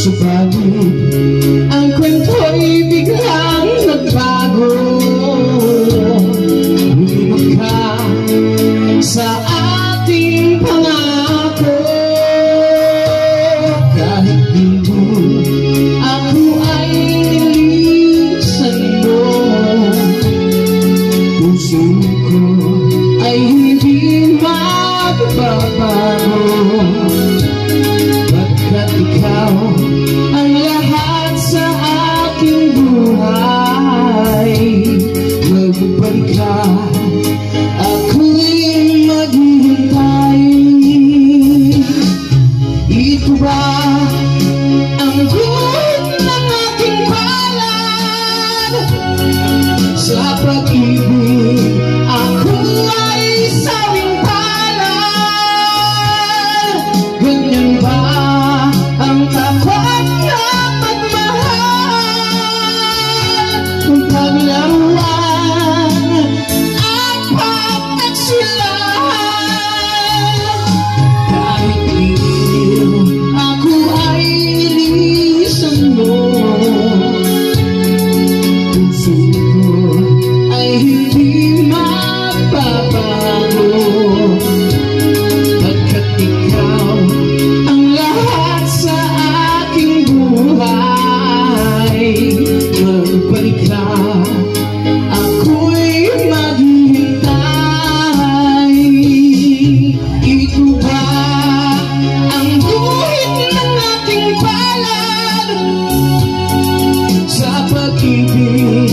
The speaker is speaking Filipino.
Subalit ang kwento'y biglang nagbago. Lumimot ka sa ating pangako. Kahit hindi ako ay nilisan mo, puso ko ay hindi magbabago. Pagkat ikaw ang lahat sa aking buhay, magbalik ka, ako'y maghihintay. Ito ba ang guhit ng aking palad? Sa pag-ibig ako ay sawing palad. Ganyan ba ang tapat na pagmahal, kung paglaruan at pagtaksilan? Kahit liw ako ay nilisan mo, puso ko ay hindi magbabago. Pagkat ikaw ang lahat sa aking buhay, magbalik ka, ako'y maghihintay. Ito ba ang guhit ng aking palad? Sa pag-ibig